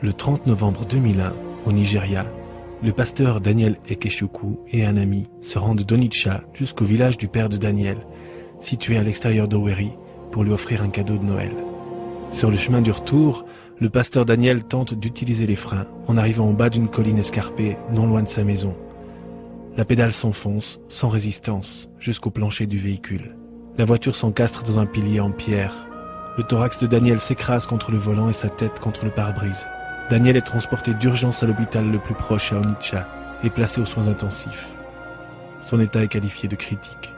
Le 30 novembre 2001, au Nigeria, le pasteur Daniel Ekechukwu et un ami se rendent d'Onitsha jusqu'au village du père de Daniel, situé à l'extérieur d'Owerri, pour lui offrir un cadeau de Noël. Sur le chemin du retour, le pasteur Daniel tente d'utiliser les freins en arrivant au bas d'une colline escarpée non loin de sa maison. La pédale s'enfonce, sans résistance, jusqu'au plancher du véhicule. La voiture s'encastre dans un pilier en pierre. Le thorax de Daniel s'écrase contre le volant et sa tête contre le pare-brise. Daniel est transporté d'urgence à l'hôpital le plus proche à Onitsha et placé aux soins intensifs. Son état est qualifié de critique.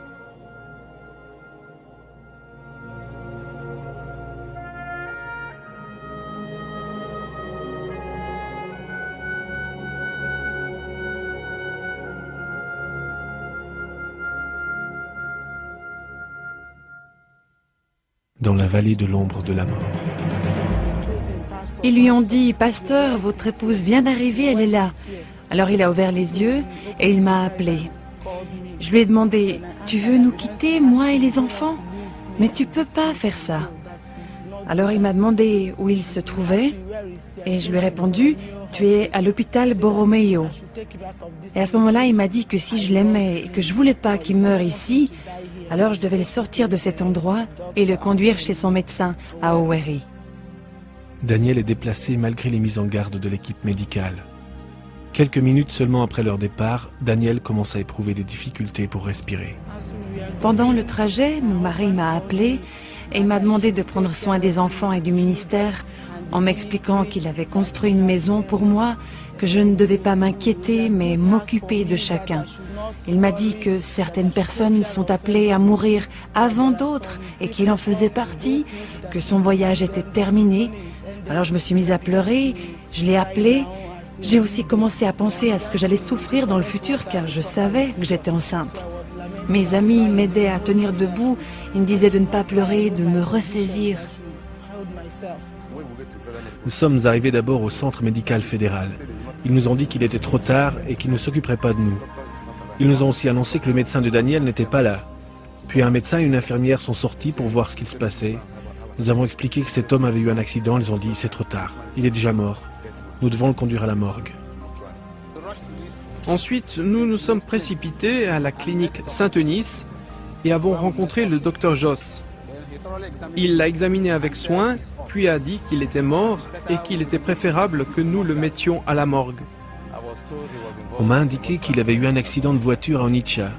Dans la vallée de l'ombre de la mort. Ils lui ont dit, pasteur, votre épouse vient d'arriver, elle est là. Alors il a ouvert les yeux et il m'a appelé. Je lui ai demandé, tu veux nous quitter, moi et les enfants? Mais tu peux pas faire ça. Alors il m'a demandé où il se trouvait et je lui ai répondu, tu es à l'hôpital Borromeo. Et à ce moment-là, il m'a dit que si je l'aimais et que je voulais pas qu'il meure ici, alors je devais le sortir de cet endroit et le conduire chez son médecin à Owerri. Daniel est déplacé malgré les mises en garde de l'équipe médicale. Quelques minutes seulement après leur départ, Daniel commence à éprouver des difficultés pour respirer. Pendant le trajet, mon mari m'a appelé et il m'a demandé de prendre soin des enfants et du ministère en m'expliquant qu'il avait construit une maison pour moi, que je ne devais pas m'inquiéter mais m'occuper de chacun. Il m'a dit que certaines personnes sont appelées à mourir avant d'autres et qu'il en faisait partie, que son voyage était terminé. Alors je me suis mise à pleurer, je l'ai appelé. J'ai aussi commencé à penser à ce que j'allais souffrir dans le futur car je savais que j'étais enceinte. Mes amis m'aidaient à tenir debout, ils me disaient de ne pas pleurer, de me ressaisir. Nous sommes arrivés d'abord au centre médical fédéral. Ils nous ont dit qu'il était trop tard et qu'ils ne s'occuperaient pas de nous. Ils nous ont aussi annoncé que le médecin de Daniel n'était pas là. Puis un médecin et une infirmière sont sortis pour voir ce qu'il se passait. Nous avons expliqué que cet homme avait eu un accident. Ils ont dit « c'est trop tard, il est déjà mort. Nous devons le conduire à la morgue ». Ensuite, nous nous sommes précipités à la clinique Saint-Eunice et avons rencontré le docteur Joss. Il l'a examiné avec soin, puis a dit qu'il était mort et qu'il était préférable que nous le mettions à la morgue. On m'a indiqué qu'il avait eu un accident de voiture à Onitsha.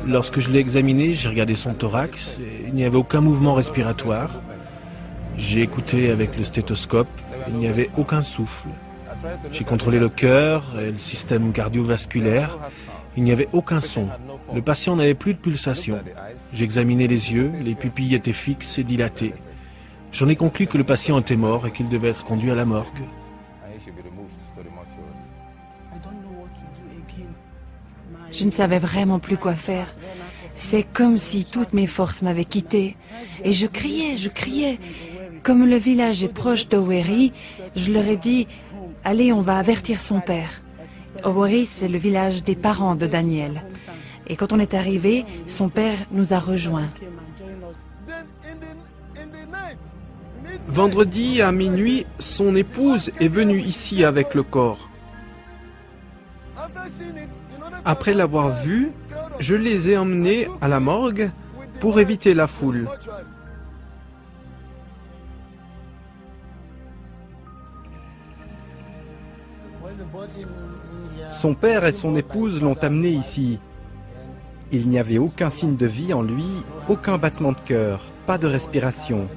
Lorsque je l'ai examiné, j'ai regardé son thorax, et il n'y avait aucun mouvement respiratoire. J'ai écouté avec le stéthoscope, il n'y avait aucun souffle. J'ai contrôlé le cœur et le système cardiovasculaire, il n'y avait aucun son. Le patient n'avait plus de pulsation. J'ai examiné les yeux, les pupilles étaient fixes et dilatées. J'en ai conclu que le patient était mort et qu'il devait être conduit à la morgue. Je ne savais vraiment plus quoi faire. C'est comme si toutes mes forces m'avaient quittée. Et je criais. Comme le village est proche d'Owerri, je leur ai dit « Allez, on va avertir son père ». Owerri, c'est le village des parents de Daniel. Et quand on est arrivé, son père nous a rejoints. Vendredi à minuit, son épouse est venue ici avec le corps. Après l'avoir vu, je les ai emmenés à la morgue pour éviter la foule. Son père et son épouse l'ont amené ici. Il n'y avait aucun signe de vie en lui, aucun battement de cœur, pas de respiration.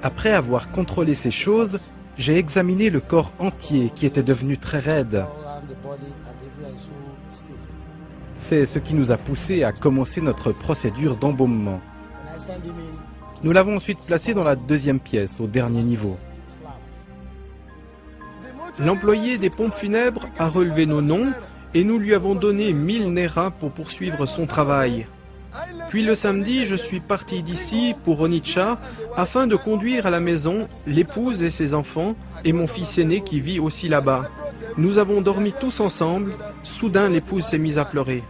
Après avoir contrôlé ces choses, j'ai examiné le corps entier qui était devenu très raide. C'est ce qui nous a poussé à commencer notre procédure d'embaumement. Nous l'avons ensuite placé dans la deuxième pièce, au dernier niveau. L'employé des pompes funèbres a relevé nos noms et nous lui avons donné 1000 Naira pour poursuivre son travail. Puis le samedi, je suis parti d'ici pour Onitsha afin de conduire à la maison l'épouse et ses enfants et mon fils aîné qui vit aussi là-bas. Nous avons dormi tous ensemble. Soudain, l'épouse s'est mise à pleurer.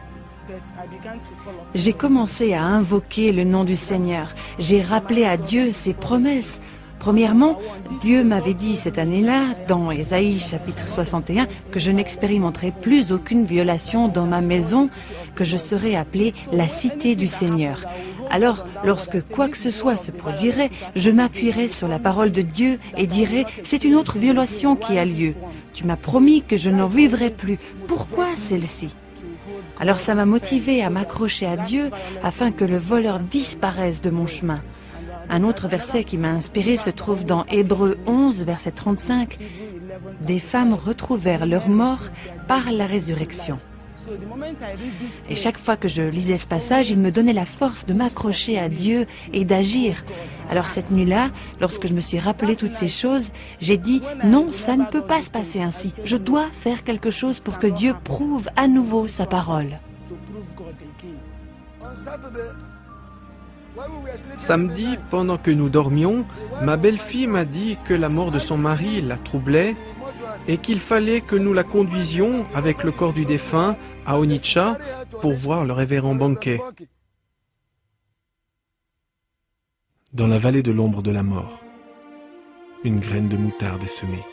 J'ai commencé à invoquer le nom du Seigneur. J'ai rappelé à Dieu ses promesses. Premièrement, Dieu m'avait dit cette année-là, dans Ésaïe chapitre 61, que je n'expérimenterais plus aucune violation dans ma maison, que je serais appelée la cité du Seigneur. Alors, lorsque quoi que ce soit se produirait, je m'appuierais sur la parole de Dieu et dirais, c'est une autre violation qui a lieu. Tu m'as promis que je n'en vivrai plus. Pourquoi celle-ci ? Alors ça m'a motivé à m'accrocher à Dieu afin que le voleur disparaisse de mon chemin. Un autre verset qui m'a inspiré se trouve dans Hébreux 11, verset 35. Des femmes retrouvèrent leur mort par la résurrection. Et chaque fois que je lisais ce passage, il me donnait la force de m'accrocher à Dieu et d'agir. Alors cette nuit-là, lorsque je me suis rappelé toutes ces choses, j'ai dit non, ça ne peut pas se passer ainsi. Je dois faire quelque chose pour que Dieu prouve à nouveau sa parole. Samedi, pendant que nous dormions, ma belle-fille m'a dit que la mort de son mari la troublait et qu'il fallait que nous la conduisions avec le corps du défunt à Onitsha pour voir le révérend Bonnke. Dans la vallée de l'ombre de la mort, une graine de moutarde est semée.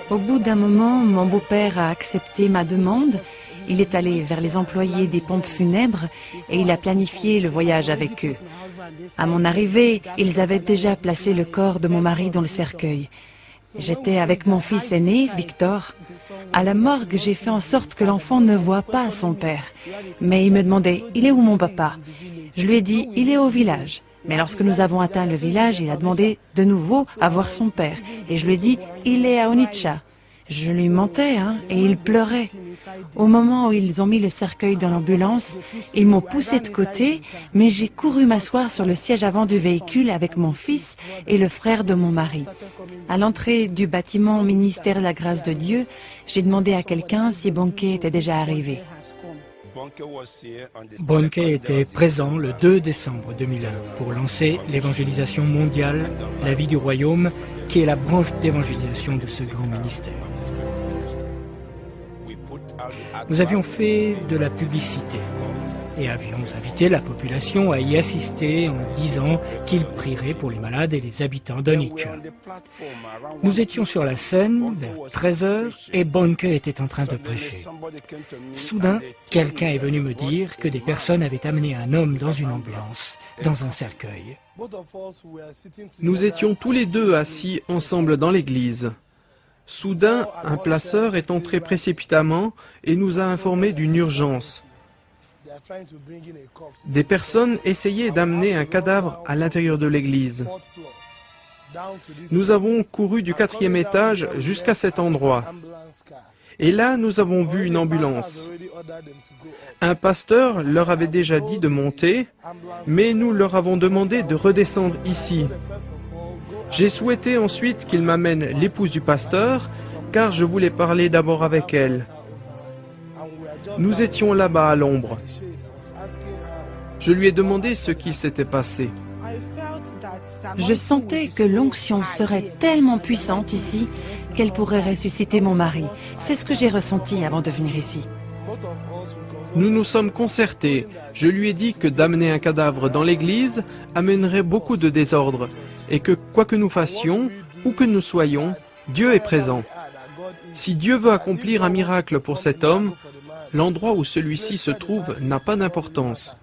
Au bout d'un moment, mon beau-père a accepté ma demande. Il est allé vers les employés des pompes funèbres et il a planifié le voyage avec eux. À mon arrivée, ils avaient déjà placé le corps de mon mari dans le cercueil. J'étais avec mon fils aîné, Victor. À la morgue, j'ai fait en sorte que l'enfant ne voie pas son père. Mais il me demandait, « Il est où mon papa ?» Je lui ai dit, « Il est au village. » Mais lorsque nous avons atteint le village, il a demandé de nouveau à voir son père. Et je lui ai dit, « Il est à Onitsha. » Je lui mentais, et il pleurait. Au moment où ils ont mis le cercueil dans l'ambulance, ils m'ont poussé de côté, mais j'ai couru m'asseoir sur le siège avant du véhicule avec mon fils et le frère de mon mari. À l'entrée du bâtiment ministère de la grâce de Dieu, j'ai demandé à quelqu'un si Bonnke était déjà arrivé. Bonnke était présent le 2 décembre 2001 pour lancer l'évangélisation mondiale, la vie du royaume, qui est la branche d'évangélisation de ce grand ministère. Nous avions fait de la publicité et avions invité la population à y assister en disant qu'ils prieraient pour les malades et les habitants d'Onitsha. Nous étions sur la scène vers 13h et Bonnke était en train de prêcher. Soudain, quelqu'un est venu me dire que des personnes avaient amené un homme dans une ambulance, dans un cercueil. Nous étions tous les deux assis ensemble dans l'église. Soudain, un placeur est entré précipitamment et nous a informés d'une urgence. Des personnes essayaient d'amener un cadavre à l'intérieur de l'église. Nous avons couru du 4e étage jusqu'à cet endroit. Et là, nous avons vu une ambulance. Un pasteur leur avait déjà dit de monter, mais nous leur avons demandé de redescendre ici. J'ai souhaité ensuite qu'ils m'amènent l'épouse du pasteur, car je voulais parler d'abord avec elle. Nous étions là-bas à l'ombre. Je lui ai demandé ce qui s'était passé. Je sentais que l'onction serait tellement puissante ici qu'elle pourrait ressusciter mon mari. C'est ce que j'ai ressenti avant de venir ici. Nous nous sommes concertés. Je lui ai dit que d'amener un cadavre dans l'église amènerait beaucoup de désordre et que quoi que nous fassions, où que nous soyons, Dieu est présent. Si Dieu veut accomplir un miracle pour cet homme, l'endroit où celui-ci se trouve n'a pas d'importance.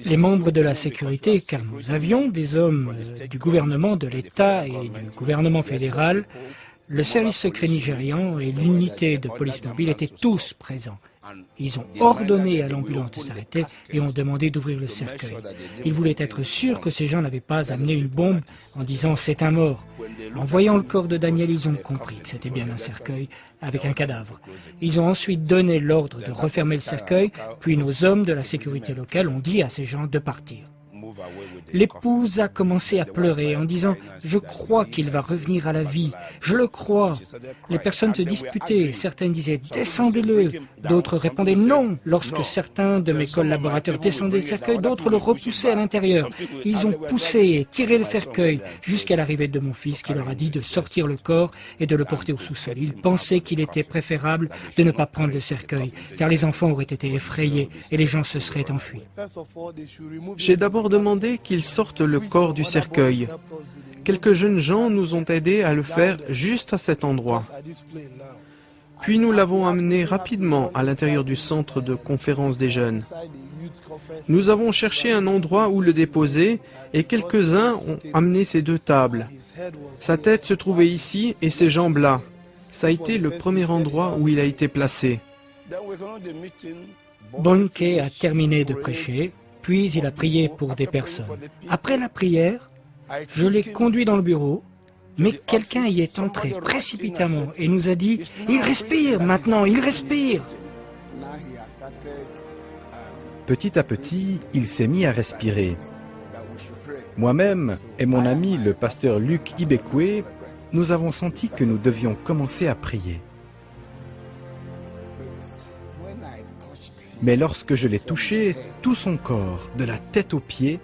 Les membres de la sécurité, car nous avions des hommes du gouvernement de l'État et du gouvernement fédéral, le service secret nigérian et l'unité de police mobile étaient tous présents. Ils ont ordonné à l'ambulance de s'arrêter et ont demandé d'ouvrir le cercueil. Ils voulaient être sûrs que ces gens n'avaient pas amené une bombe en disant « c'est un mort ». En voyant le corps de Daniel, ils ont compris que c'était bien un cercueil avec un cadavre. Ils ont ensuite donné l'ordre de refermer le cercueil, puis nos hommes de la sécurité locale ont dit à ces gens de partir. L'épouse a commencé à pleurer en disant « Je crois qu'il va revenir à la vie, je le crois ». Les personnes se disputaient, certaines disaient « Descendez-le », d'autres répondaient « Non ». Lorsque certains de mes collaborateurs descendaient le cercueil, d'autres le repoussaient à l'intérieur. Ils ont poussé et tiré le cercueil jusqu'à l'arrivée de mon fils qui leur a dit de sortir le corps et de le porter au sous-sol. Ils pensaient qu'il était préférable de ne pas prendre le cercueil, car les enfants auraient été effrayés et les gens se seraient enfuis. J'ai d'abord demandé demandé qu'ils sortent le corps du cercueil. Quelques jeunes gens nous ont aidés à le faire juste à cet endroit. Puis nous l'avons amené rapidement à l'intérieur du centre de conférence des jeunes. Nous avons cherché un endroit où le déposer et quelques-uns ont amené ces deux tables. Sa tête se trouvait ici et ses jambes là. Ça a été le premier endroit où il a été placé. Bonnke a terminé de prêcher, puis il a prié pour des personnes. Après la prière, je l'ai conduit dans le bureau, mais quelqu'un y est entré précipitamment et nous a dit « Il respire maintenant, il respire !» Petit à petit, il s'est mis à respirer. Moi-même et mon ami le pasteur Luc Ibekwe, nous avons senti que nous devions commencer à prier. Mais lorsque je l'ai touché, tout son corps, de la tête aux pieds,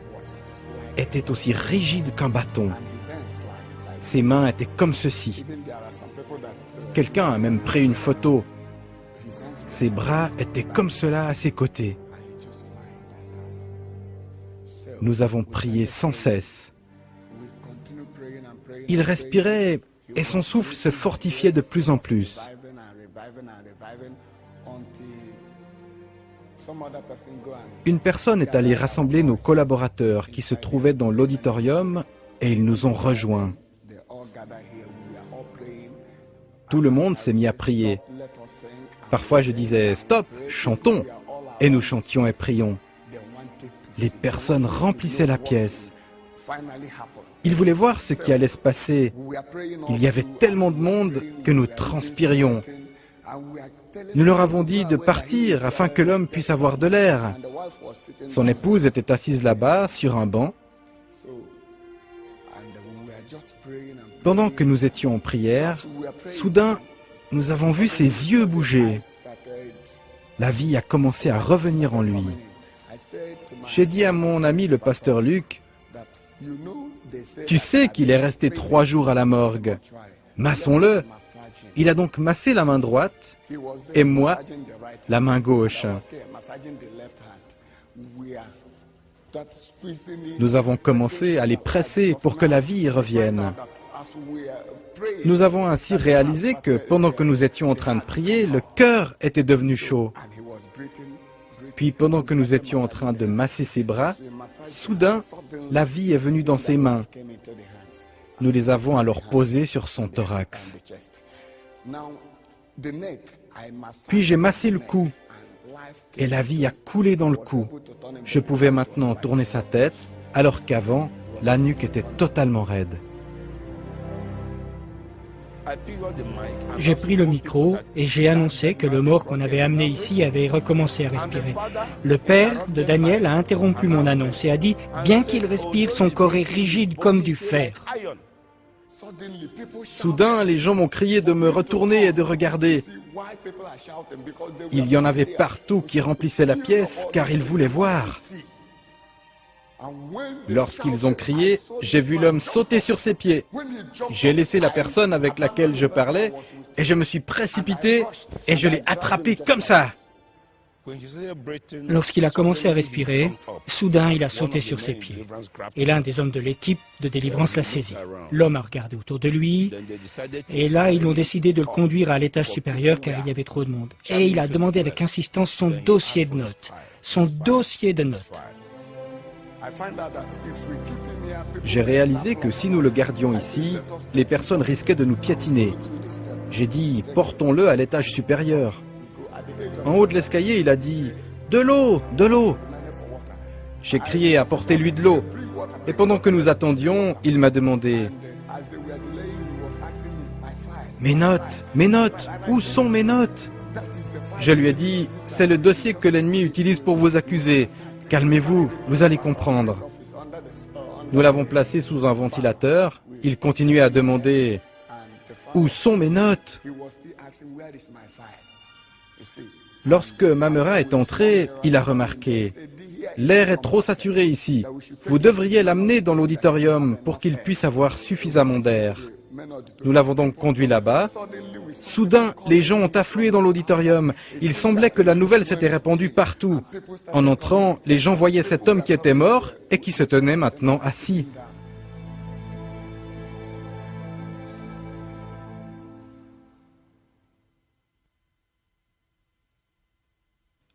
était aussi rigide qu'un bâton. Ses mains étaient comme ceci. Quelqu'un a même pris une photo. Ses bras étaient comme cela à ses côtés. Nous avons prié sans cesse. Il respirait et son souffle se fortifiait de plus en plus. Une personne est allée rassembler nos collaborateurs qui se trouvaient dans l'auditorium et ils nous ont rejoints. Tout le monde s'est mis à prier. Parfois je disais « Stop, chantons !» et nous chantions et prions. Les personnes remplissaient la pièce. Ils voulaient voir ce qui allait se passer. Il y avait tellement de monde que nous transpirions. Nous leur avons dit de partir afin que l'homme puisse avoir de l'air. Son épouse était assise là-bas sur un banc. Pendant que nous étions en prière, soudain, nous avons vu ses yeux bouger. La vie a commencé à revenir en lui. J'ai dit à mon ami le pasteur Luc, « Tu sais qu'il est resté 3 jours à la morgue. Massons-le. » Il a donc massé la main droite et moi, la main gauche. Nous avons commencé à les presser pour que la vie y revienne. Nous avons ainsi réalisé que pendant que nous étions en train de prier, le cœur était devenu chaud. Puis pendant que nous étions en train de masser ses bras, soudain, la vie est venue dans ses mains. Nous les avons alors posées sur son thorax. Puis j'ai massé le cou et la vie a coulé dans le cou. Je pouvais maintenant tourner sa tête, alors qu'avant, la nuque était totalement raide. J'ai pris le micro et j'ai annoncé que le mort qu'on avait amené ici avait recommencé à respirer. Le père de Daniel a interrompu mon annonce et a dit « Bien qu'il respire, son corps est rigide comme du fer. » Soudain, les gens m'ont crié de me retourner et de regarder. Il y en avait partout qui remplissaient la pièce car ils voulaient voir. Lorsqu'ils ont crié, j'ai vu l'homme sauter sur ses pieds. J'ai laissé la personne avec laquelle je parlais et je me suis précipité et je l'ai attrapé comme ça. Lorsqu'il a commencé à respirer, soudain il a sauté sur ses pieds. Et l'un des hommes de l'équipe de délivrance l'a saisi. L'homme a regardé autour de lui et là ils ont décidé de le conduire à l'étage supérieur car il y avait trop de monde. Et il a demandé avec insistance son dossier de notes. Son dossier de notes. J'ai réalisé que si nous le gardions ici, les personnes risquaient de nous piétiner. J'ai dit, portons-le à l'étage supérieur. En haut de l'escalier, il a dit, de l'eau, de l'eau. J'ai crié, apportez-lui de l'eau. Et pendant que nous attendions, il m'a demandé, mes notes, où sont mes notes? Je lui ai dit, c'est le dossier que l'ennemi utilise pour vous accuser. Calmez-vous, vous allez comprendre. Nous l'avons placé sous un ventilateur. Il continuait à demander « Où sont mes notes ?» Lorsque Mamera est entré, il a remarqué « L'air est trop saturé ici. Vous devriez l'amener dans l'auditorium pour qu'il puisse avoir suffisamment d'air. » Nous l'avons donc conduit là-bas. Soudain, les gens ont afflué dans l'auditorium. Il semblait que la nouvelle s'était répandue partout. En entrant, les gens voyaient cet homme qui était mort et qui se tenait maintenant assis.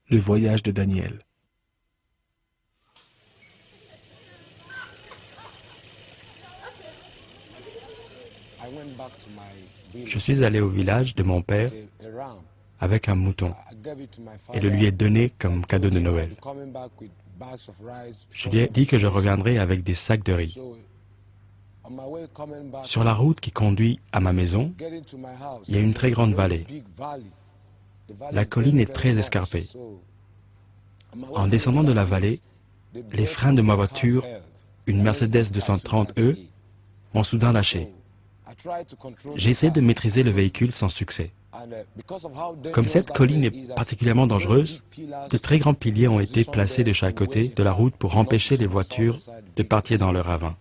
Le voyage de Daniel. Je suis allé au village de mon père avec un mouton et le lui ai donné comme cadeau de Noël. Je lui ai dit que je reviendrai avec des sacs de riz. Sur la route qui conduit à ma maison, il y a une très grande vallée. La colline est très escarpée. En descendant de la vallée, les freins de ma voiture, une Mercedes 230e, m'ont soudain lâché. J'ai essayé de maîtriser le véhicule sans succès. Comme cette colline est particulièrement dangereuse, de très grands piliers ont été placés de chaque côté de la route pour empêcher les voitures de partir dans le ravin.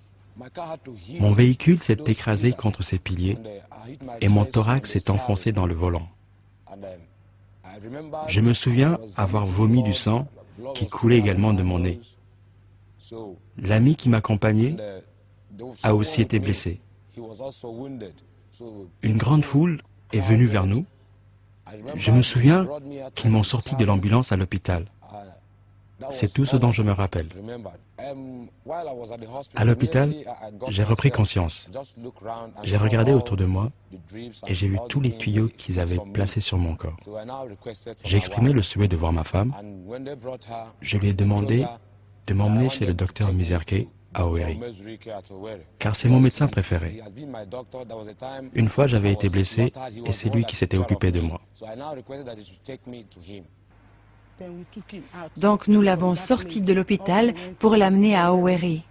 Mon véhicule s'est écrasé contre ces piliers et mon thorax s'est enfoncé dans le volant. Je me souviens avoir vomi du sang qui coulait également de mon nez. L'ami qui m'accompagnait a aussi été blessé. Une grande foule est venue vers nous. Je me souviens qu'ils m'ont sorti de l'ambulance à l'hôpital. C'est tout ce dont je me rappelle. À l'hôpital, j'ai repris conscience. J'ai regardé autour de moi et j'ai vu tous les tuyaux qu'ils avaient placés sur mon corps. J'ai exprimé le souhait de voir ma femme. Je lui ai demandé de m'emmener chez le docteur Mizerke à Owerri, car c'est mon médecin préféré. Une fois, j'avais été blessé et c'est lui qui s'était occupé de moi. Donc nous l'avons sorti de l'hôpital pour l'amener à Owerri.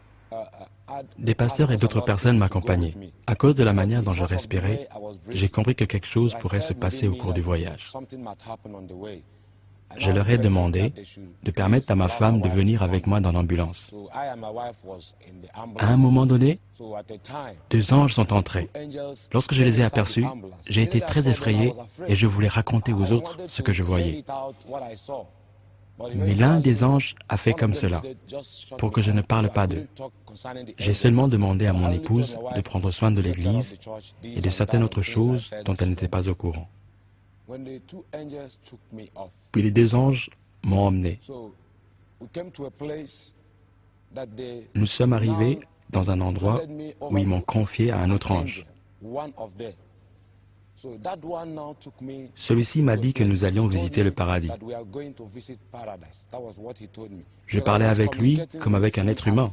Des pasteurs et d'autres personnes m'accompagnaient. À cause de la manière dont je respirais, j'ai compris que quelque chose pourrait se passer au cours du voyage. Je leur ai demandé de permettre à ma femme de venir avec moi dans l'ambulance. À un moment donné, 2 anges sont entrés. Lorsque je les ai aperçus, j'ai été très effrayé et je voulais raconter aux autres ce que je voyais. Mais l'un des anges a fait comme cela, pour que je ne parle pas d'eux. J'ai seulement demandé à mon épouse de prendre soin de l'église et de certaines autres choses dont elle n'était pas au courant. Puis les 2 anges m'ont emmené. Nous sommes arrivés dans un endroit où ils m'ont confié à un autre ange. Celui-ci m'a dit que nous allions visiter le paradis. Je parlais avec lui comme avec un être humain.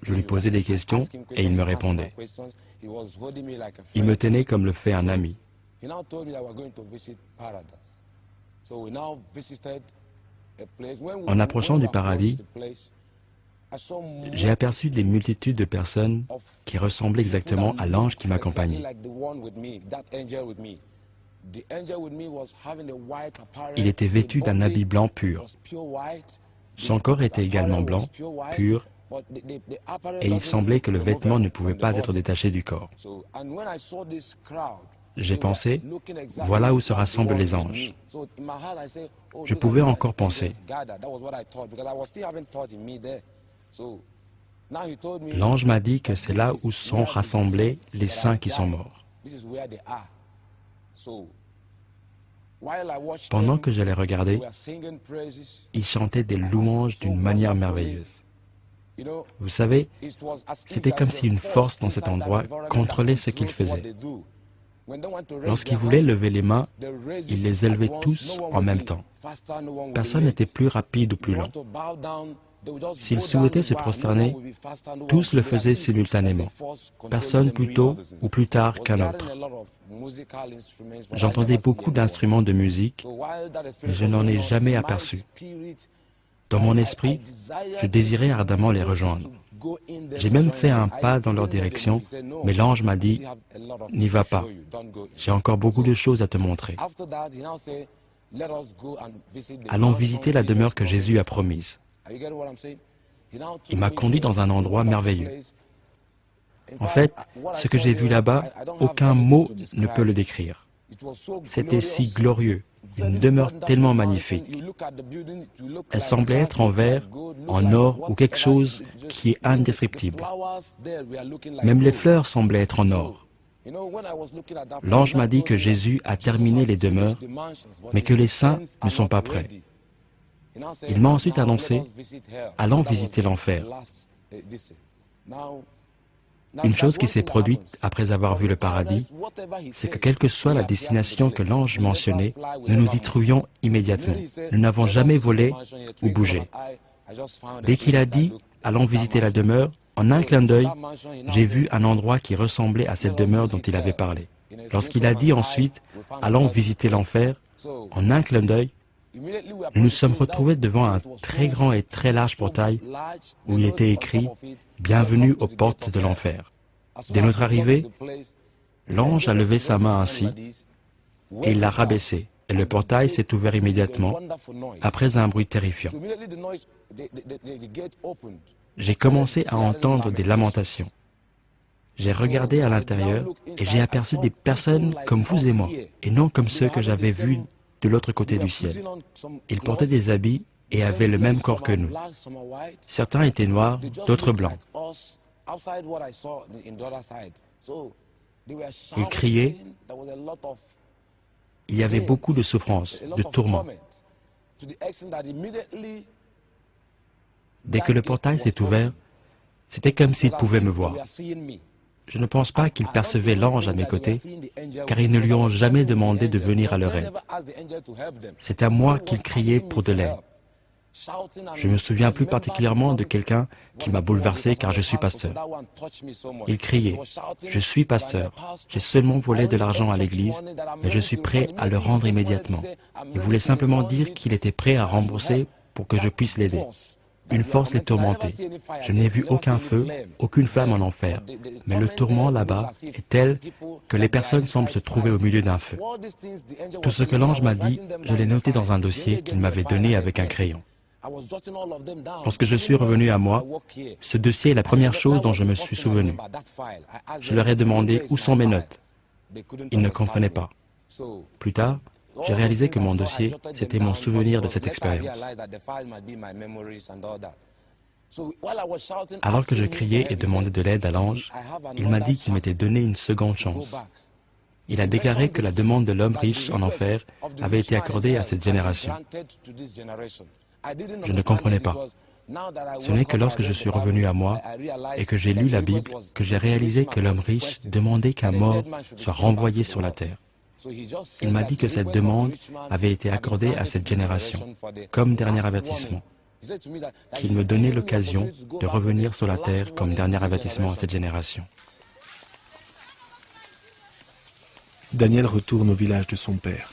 Je lui posais des questions et il me répondait. Il me tenait comme le fait un ami. En approchant du paradis, j'ai aperçu des multitudes de personnes qui ressemblaient exactement à l'ange qui m'accompagnait. Il était vêtu d'un habit blanc pur. Son corps était également blanc, pur, et il semblait que le vêtement ne pouvait pas être détaché du corps. J'ai pensé, voilà où se rassemblent les anges. Je pouvais encore penser. L'ange m'a dit que c'est là où sont rassemblés les saints qui sont morts. Pendant que je les regardais, ils chantaient des louanges d'une manière merveilleuse. Vous savez, c'était comme si une force dans cet endroit contrôlait ce qu'ils faisaient. Lorsqu'ils voulaient lever les mains, ils les élevaient tous en même temps. Personne n'était plus rapide ou plus lent. S'ils souhaitaient se prosterner, tous le faisaient simultanément. Personne plus tôt ou plus tard qu'un autre. J'entendais beaucoup d'instruments de musique, mais je n'en ai jamais aperçu. Dans mon esprit, je désirais ardemment les rejoindre. J'ai même fait un pas dans leur direction, mais l'ange m'a dit, « N'y va pas, j'ai encore beaucoup de choses à te montrer. » Allons visiter la demeure que Jésus a promise. Il m'a conduit dans un endroit merveilleux. En fait, ce que j'ai vu là-bas, aucun mot ne peut le décrire. C'était si glorieux, une demeure tellement magnifique. Elle semblait être en verre, en or ou quelque chose qui est indescriptible. Même les fleurs semblaient être en or. L'ange m'a dit que Jésus a terminé les demeures, mais que les saints ne sont pas prêts. Il m'a ensuite annoncé, allons visiter l'enfer. Une chose qui s'est produite après avoir vu le paradis, c'est que quelle que soit la destination que l'ange mentionnait, nous nous y trouvions immédiatement. Nous n'avons jamais volé ou bougé. Dès qu'il a dit, allons visiter la demeure, en un clin d'œil, j'ai vu un endroit qui ressemblait à cette demeure dont il avait parlé. Lorsqu'il a dit ensuite, allons visiter l'enfer, en un clin d'œil, nous nous sommes retrouvés devant un très grand et très large portail où il était écrit « Bienvenue aux portes de l'enfer ». Dès notre arrivée, l'ange a levé sa main ainsi et il l'a rabaissée. Et le portail s'est ouvert immédiatement après un bruit terrifiant. J'ai commencé à entendre des lamentations. J'ai regardé à l'intérieur et j'ai aperçu des personnes comme vous et moi, et non comme ceux que j'avais vus de l'autre côté du ciel. Ils portaient des habits et avaient le même corps que nous. Certains étaient noirs, d'autres blancs. Ils criaient. Il y avait beaucoup de souffrance, de tourments. Dès que le portail s'est ouvert, c'était comme s'ils pouvaient me voir. Je ne pense pas qu'ils percevaient l'ange à mes côtés, car ils ne lui ont jamais demandé de venir à leur aide. C'est à moi qu'ils criaient pour de l'aide. Je me souviens plus particulièrement de quelqu'un qui m'a bouleversé car je suis pasteur. Il criait, « Je suis pasteur, j'ai seulement volé de l'argent à l'église, mais je suis prêt à le rendre immédiatement. » Il voulait simplement dire qu'il était prêt à rembourser pour que je puisse l'aider. Une force les tourmentait. Je n'ai vu aucun feu, aucune flamme en enfer, mais le tourment là-bas est tel que les personnes semblent se trouver au milieu d'un feu. Tout ce que l'ange m'a dit, je l'ai noté dans un dossier qu'il m'avait donné avec un crayon. Lorsque je suis revenu à moi, ce dossier est la première chose dont je me suis souvenu. Je leur ai demandé où sont mes notes. Ils ne comprenaient pas. Plus tard, j'ai réalisé que mon dossier, c'était mon souvenir de cette expérience. Alors que je criais et demandais de l'aide à l'ange, il m'a dit qu'il m'était donné une seconde chance. Il a déclaré que la demande de l'homme riche en enfer avait été accordée à cette génération. Je ne comprenais pas. Ce n'est que lorsque je suis revenu à moi et que j'ai lu la Bible que j'ai réalisé que l'homme riche demandait qu'un mort soit renvoyé sur la terre. Il m'a dit que cette demande avait été accordée à cette génération, comme dernier avertissement, qu'il me donnait l'occasion de revenir sur la terre comme dernier avertissement à cette génération. Daniel retourne au village de son père.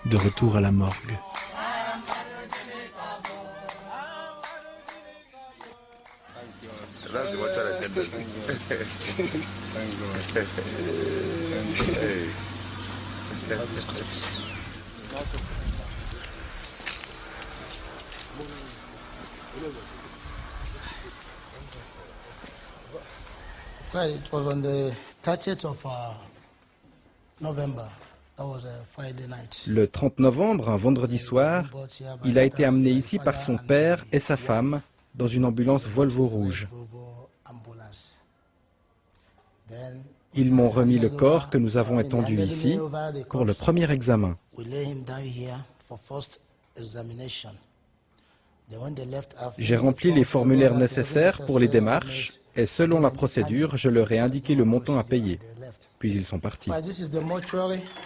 De retour à la morgue. It was on the 30th of November. That was a Friday night. Le 30 novembre, un vendredi soir, il a été amené ici par son père et sa femme dans une ambulance Volvo rouge. Ils m'ont remis le corps que nous avons étendu ici pour le premier examen. J'ai rempli les formulaires nécessaires pour les démarches et selon la procédure, je leur ai indiqué le montant à payer. Puis ils sont partis.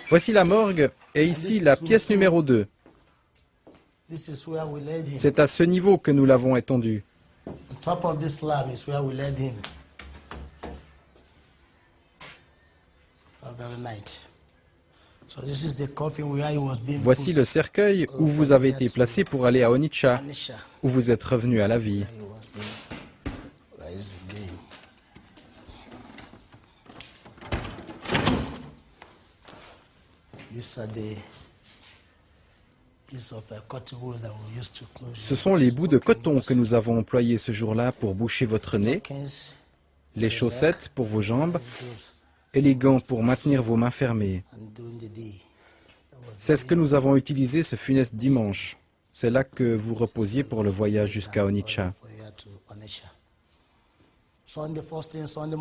Voici la morgue et ici la pièce numéro 2. C'est à ce niveau que nous l'avons étendu. Voici le cercueil où vous avez été placé pour aller à Onitsha, où vous êtes revenu à la vie. Ce sont les bouts de coton que nous avons employés ce jour-là pour boucher votre nez, les chaussettes pour vos jambes et les gants pour maintenir vos mains fermées. C'est ce que nous avons utilisé ce funeste dimanche. C'est là que vous reposiez pour le voyage jusqu'à Onitsha.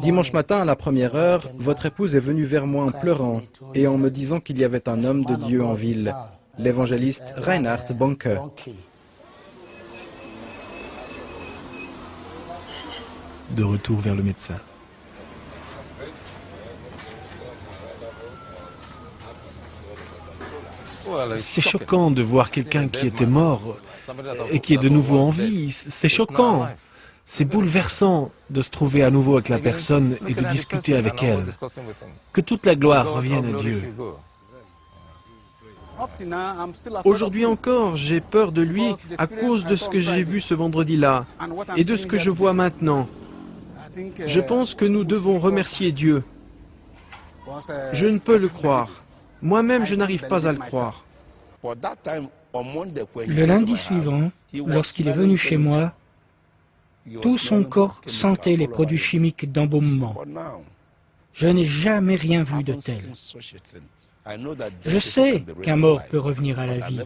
Dimanche matin, à la première heure, votre épouse est venue vers moi en pleurant et en me disant qu'il y avait un homme de Dieu en ville, l'évangéliste Reinhard Bonke. De retour vers le médecin. C'est choquant de voir quelqu'un qui était mort et qui est de nouveau en vie. C'est choquant. C'est bouleversant de se trouver à nouveau avec la personne et de discuter avec elle. Que toute la gloire revienne à Dieu. Aujourd'hui encore, j'ai peur de lui à cause de ce que j'ai vu ce vendredi-là et de ce que je vois maintenant. Je pense que nous devons remercier Dieu. Je ne peux le croire. Moi-même, je n'arrive pas à le croire. Le lundi suivant, lorsqu'il est venu chez moi, tout son corps sentait les produits chimiques d'embaumement. Je n'ai jamais rien vu de tel. Je sais qu'un mort peut revenir à la vie,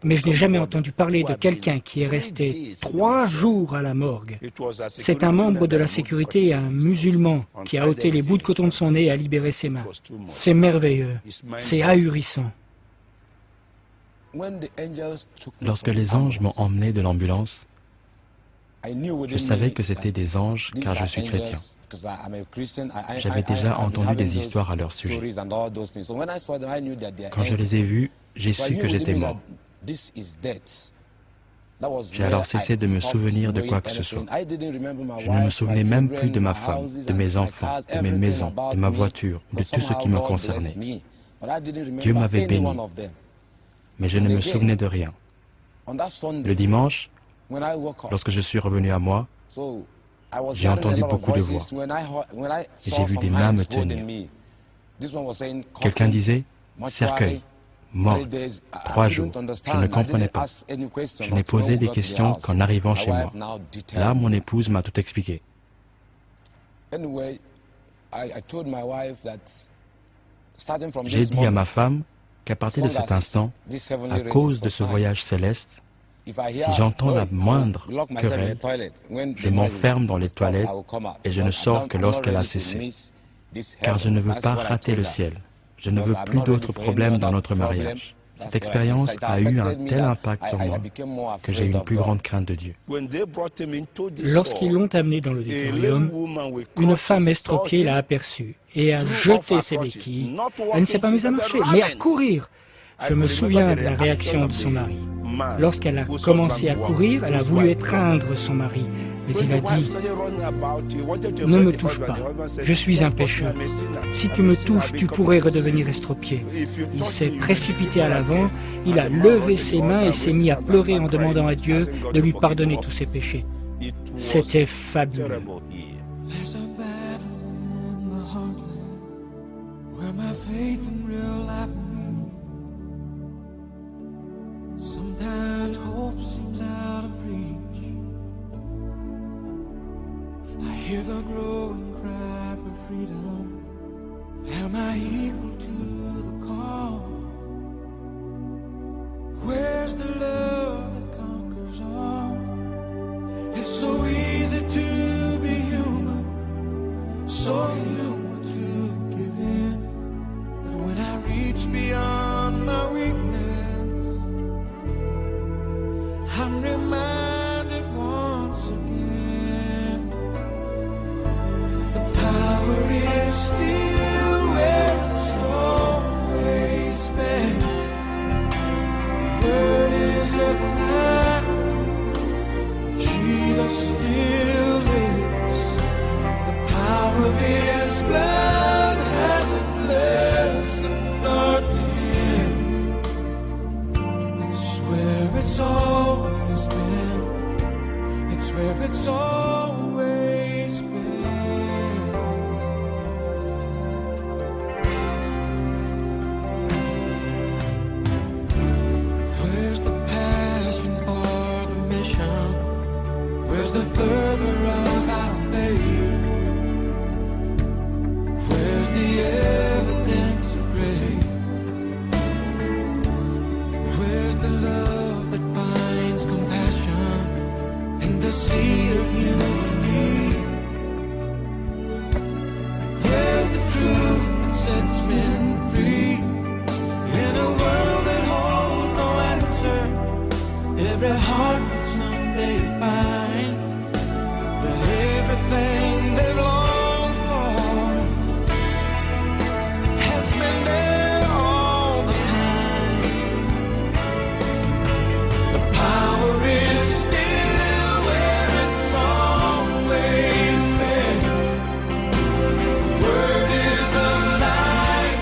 mais je n'ai jamais entendu parler de quelqu'un qui est resté 3 jours à la morgue. C'est un membre de la sécurité, un musulman, qui a ôté les bouts de coton de son nez et a libéré ses mains. C'est merveilleux, c'est ahurissant. Lorsque les anges m'ont emmené de l'ambulance, je savais que c'était des anges car je suis chrétien. J'avais déjà entendu des histoires à leur sujet. Quand je les ai vus, j'ai su que j'étais mort. J'ai alors cessé de me souvenir de quoi que ce soit. Je ne me souvenais même plus de ma femme, de mes enfants, de mes maisons, de ma voiture, de tout ce qui me concernait. Dieu m'avait béni, mais je ne me souvenais de rien. Le dimanche, lorsque je suis revenu à moi, j'ai entendu beaucoup de voix et j'ai vu des mains me tenir. Quelqu'un disait « cercueil, mort, 3 jours ». Je ne comprenais pas. Je n'ai posé des questions qu'en arrivant chez moi. Là, mon épouse m'a tout expliqué. J'ai dit à ma femme qu'à partir de cet instant, à cause de ce voyage céleste, si j'entends la moindre querelle, je m'enferme dans les toilettes et je ne sors que lorsqu'elle a cessé. Car je ne veux pas rater le ciel. Je ne veux plus d'autres problèmes dans notre mariage. Cette expérience a eu un tel impact sur moi que j'ai une plus grande crainte de Dieu. Lorsqu'ils l'ont amené dans l'auditorium, une femme estropiée l'a aperçue et a jeté ses béquilles. Elle ne s'est pas mise à marcher, mais à courir. Je me souviens de la réaction de son mari. Lorsqu'elle a commencé à courir, elle a voulu étreindre son mari. Mais il a dit, ne me touche pas, je suis un pécheur. Si tu me touches, tu pourrais redevenir estropié. Il s'est précipité à l'avant, il a levé ses mains et s'est mis à pleurer en demandant à Dieu de lui pardonner tous ses péchés. C'était fabuleux. There's a battle in the heartland where my faith in real life meets. Sometimes hope seems out of reach. I hear the growing cry for freedom. Am I equal to the call? Where's the love that conquers all? It's so easy to be human, so human to give in. But when I reach beyond my weakness, I'm reminded once again, the power is still where it's always been. The word is alive, Jesus still lives. The power of His blood hasn't lessened our dim. It's where it's always been. It's where it's always been. Where's the passion for the mission? Where's the fervor of our faith? Where's the evidence of grace? Where's the love that finds compassion in the sea of human need? Where's the truth that sets men free? In a world that holds no answer, every heart will someday find that everything they long for has been there all the time. The power is still where it's always been. The word is alive,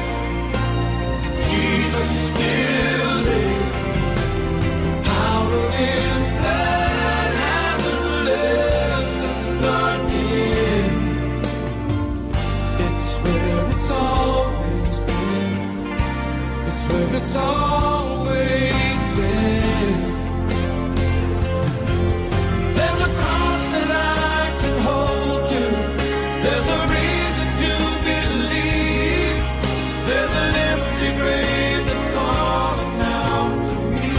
Jesus still lives. Power of His blood hasn't lessened our dim. It's where it's always been. It's where it's always been. There's a cross that I can hold to. There's a reason to believe. There's an empty grave that's calling out to me.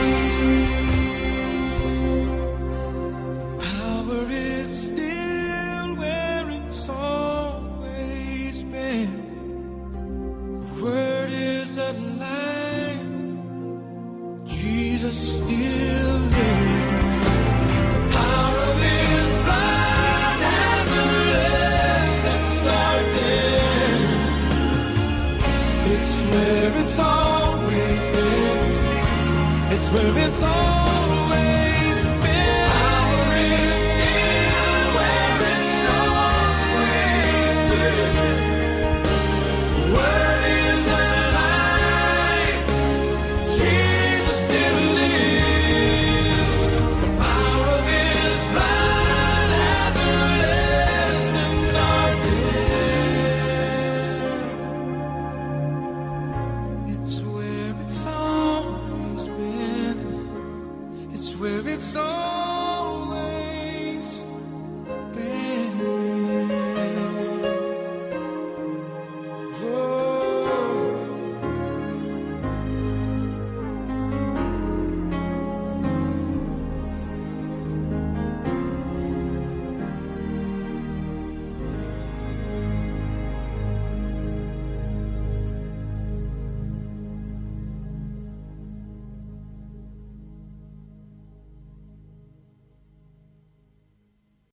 Power is still where it's always been. The word is alive, Jesus still lives. The power of His blood hasn't lessened our dim. It's where it's always been. It's where it's always